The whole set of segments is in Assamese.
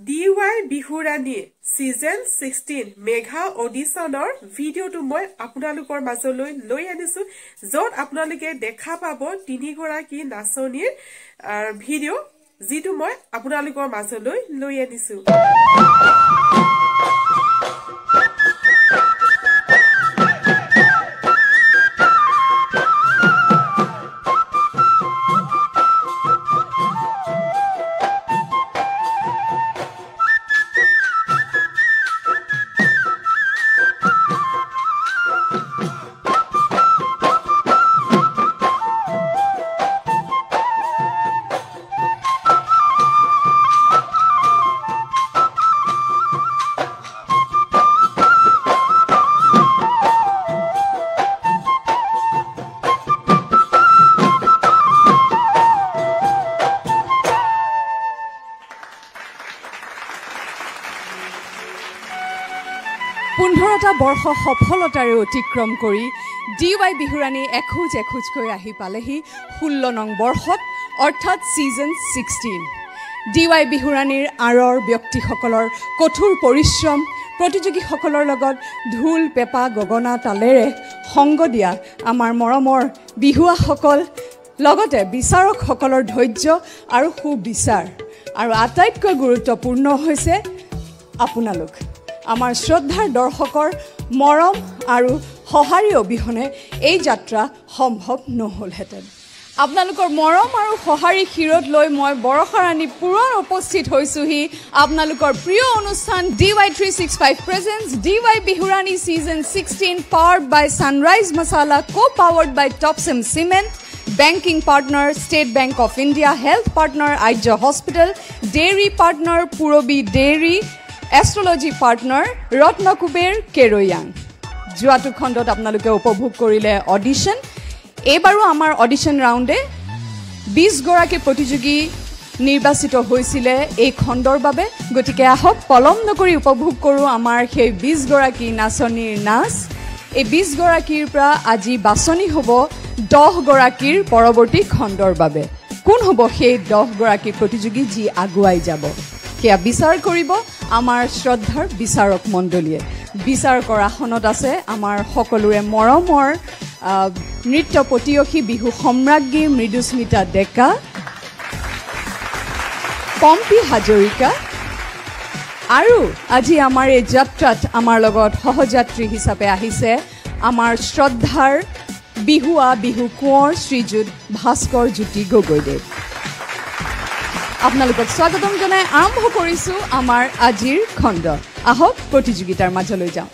DY বিহুৰাণী season 16 মেঘা অডিশনৰ ভিডিওটো মই আপোনালোকৰ মাজলৈ লৈ আনিছো যত আপোনালোকে দেখা পাব তিনিগৰাকী নাচনীৰ ভিডিও যিটো মই আপোনালোকৰ মাজলৈ লৈ আনিছো বৰ্ষ সফলতাৰে অতিক্ৰম কৰি DY বিহুৰাণী এখোজ এখোজকৈ আহি পালেহি 16 নং বৰ্ষত অৰ্থাৎ সিজন 16 DY বিহুৰাণীৰ আৰৰ ব্যক্তিসকলৰ কঠোৰ পৰিশ্ৰম প্ৰতিযোগীসকলৰ লগত ঢোল পেপা গগনা তালেৰে সংগ দিয়া আমাৰ মৰমৰ বিহুৱাসকল লগতে বিচাৰকসকলৰ ধৈৰ্য আৰু সুবিচাৰ আৰু আটাইতকৈ গুৰুত্বপূৰ্ণ হৈছে আপোনালোক আমাৰ শ্ৰদ্ধাৰ দৰ্শকৰ মৰম আৰু সহাৰি অবিহনে এই যাত্ৰা সম্ভৱ নহলহেঁতেন আপোনালোকৰ মৰম আৰু সহাৰি শিৰত লৈ মই বৰষাৰাণী পুৰৰ উপস্থিত হৈছোহি আপোনালোকৰ প্ৰিয় অনুষ্ঠান DY365 presents DY Bihurani season 16 powered by Sunrise Masala co-powered by Topsim Cement banking partner State Bank of India health partner Aija Hospital dairy partner Purobi Dairy Astrology partner Ratnakuber Keroyang Juatu khondot apnaluke upobhog korile audition ebaru amar audition rounde 20 gorake protijogi nirbachito hoisile ei khondor babe gotike ahok polom nokori upobhog koru amar hei 20 goraki nasonir nas ei 20 gorakir pra aji basoni hobo 10 gorakir poroborti khondor babe kun hobo hei 10 goraki protijogi ji aguai jabo কেয়া বিচাৰ কৰিব আমাৰ শ্ৰদ্ধাৰ বিচাৰক মণ্ডলীয়ে বিচাৰ কৰা হনত আছে আমাৰ সকলোৰে মৰমৰ নৃত্য পতিয়সী বিহু সম্ৰাজ্ঞী মৃদুস্মিতা ডেকা পম্পী হাজৰিকা আৰু আজি আমাৰ এই যাত্ৰাত আমাৰ লগত সহযাত্ৰী হিচাপে আহিছে আমাৰ শ্ৰদ্ধাৰ বিহুৱা বিহু কোঁৱৰ শ্ৰীযুত ভাস্কৰ জ্যোতি গগৈদেৱ আপোনালোকক স্বাগতম জনাই আৰম্ভ কৰিছো আমাৰ আজিৰ খণ্ড আহক প্ৰতিযোগিতাৰ মাজলৈ যাওঁ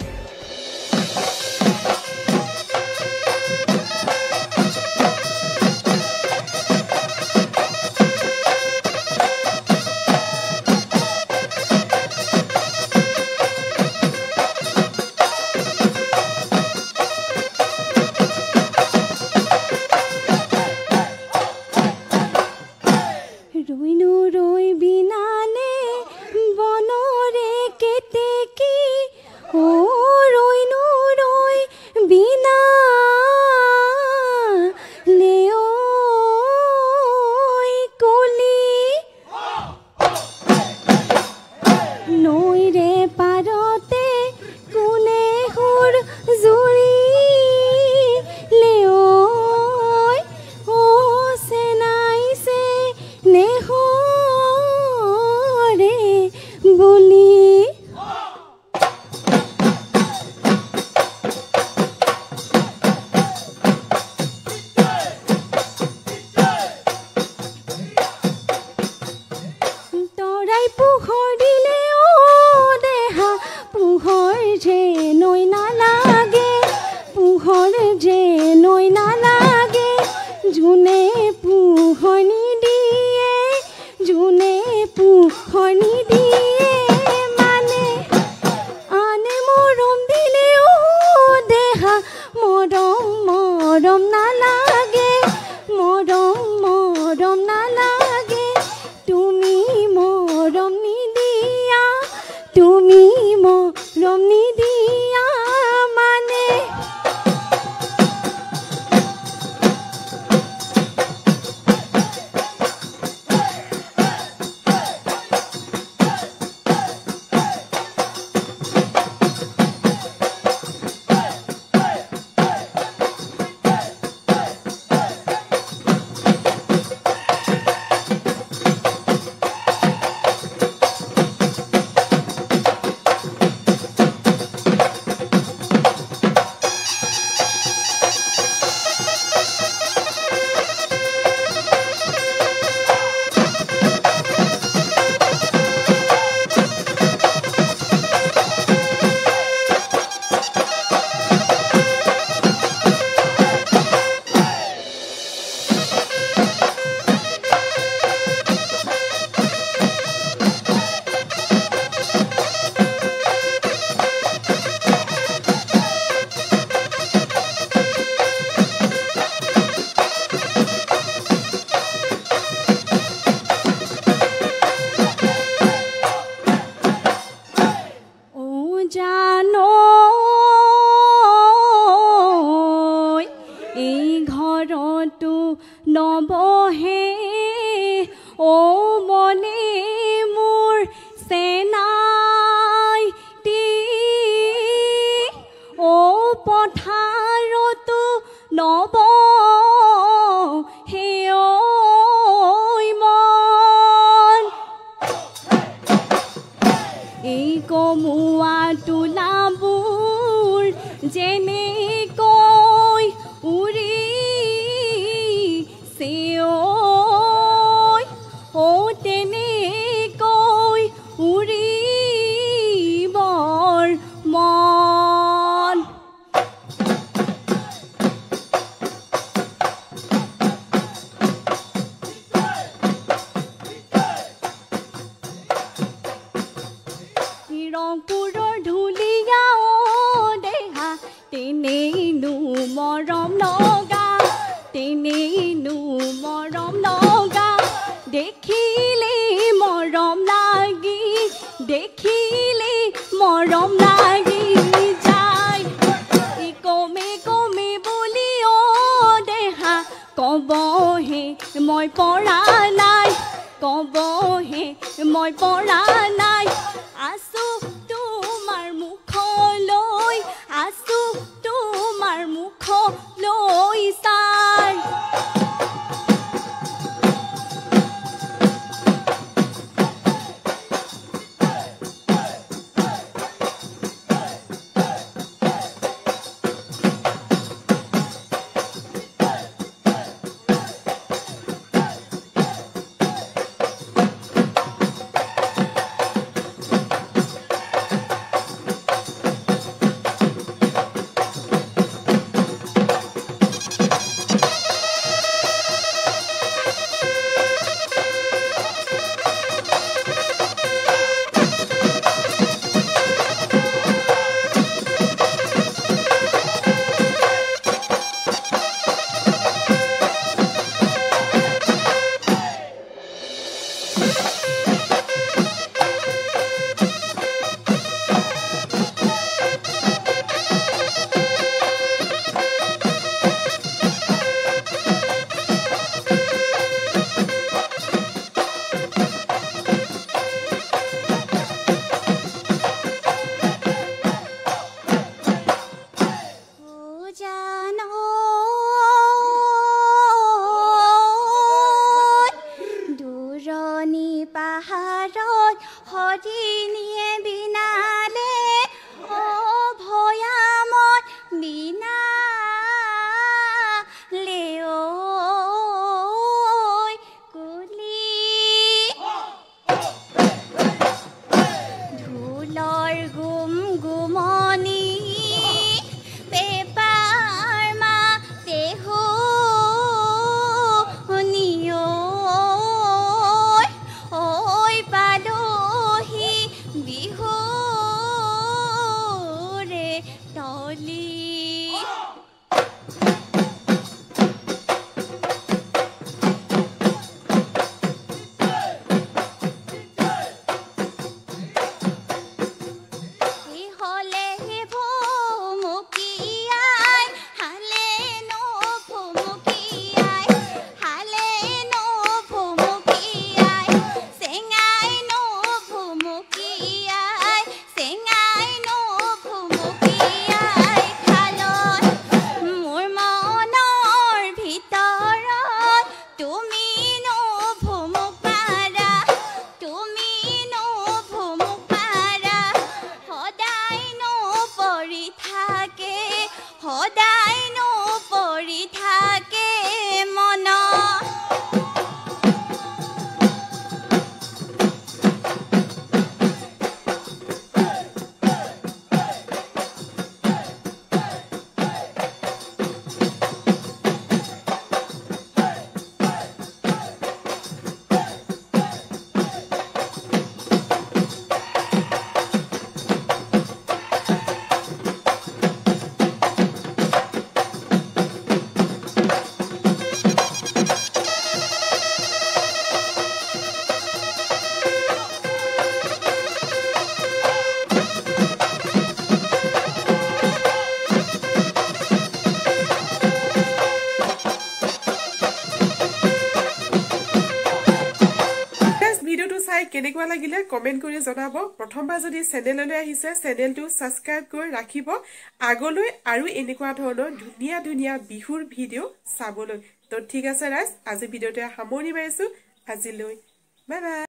এই কমুৱা তোলাবোৰ যেনেকৈ উৰি ঐ তেনেকৈ উৰিবৰ মন ৰংপুৰৰ ঢুলীয়া দেহা তেনেইনো মৰম লগা তেনেইনো মৰম লগা দেখিলে মৰম লাগি দেখিলে মৰম লাগি যায় কমে কমে বুলি দেহা কবহে মই পৰা নাই কবহে মই পৰা নাই আছো তোমাৰ মুখলৈ আছো তোমাৰ মুখলৈ চাই হৰিণীয়ে বিনালে ভয়ামত বিনালে কুলি ঢোলৰ গুম গুমনি পেপাৰ মাতে শুনিও পালোহি বিহুৰে তলি হলে ভুমুকিয়াই হালে নভুমুকিয়াই হালে নভুমুকিয়াই চেঙাই নভুমুকিয়াই চেঙাই নভুমুকিয়াই খালত মোৰ মনৰ ভিতৰত তুমি নভুমুক পাৰা তুমি নভুমুক পাৰা সদায় নপৰি থাকে সদায় নপৰি থাকে মনত কেনেকুৱা লাগিলে কমেন্ট কৰি জনাব প্ৰথমবাৰ যদি চেনেললৈ আহিছে চেনেলটো সাবস্ক্ৰাইব কৰি ৰাখিব আগলৈ আৰু এনেকুৱা ধৰণৰ ধুনীয়া ধুনীয়া বিহুৰ ভিডিঅ' চাবলৈ তো ঠিক আছে ৰাইজ আজি ভিডিঅ'টো সামৰি মাৰিছো আজিলৈ বাই বাই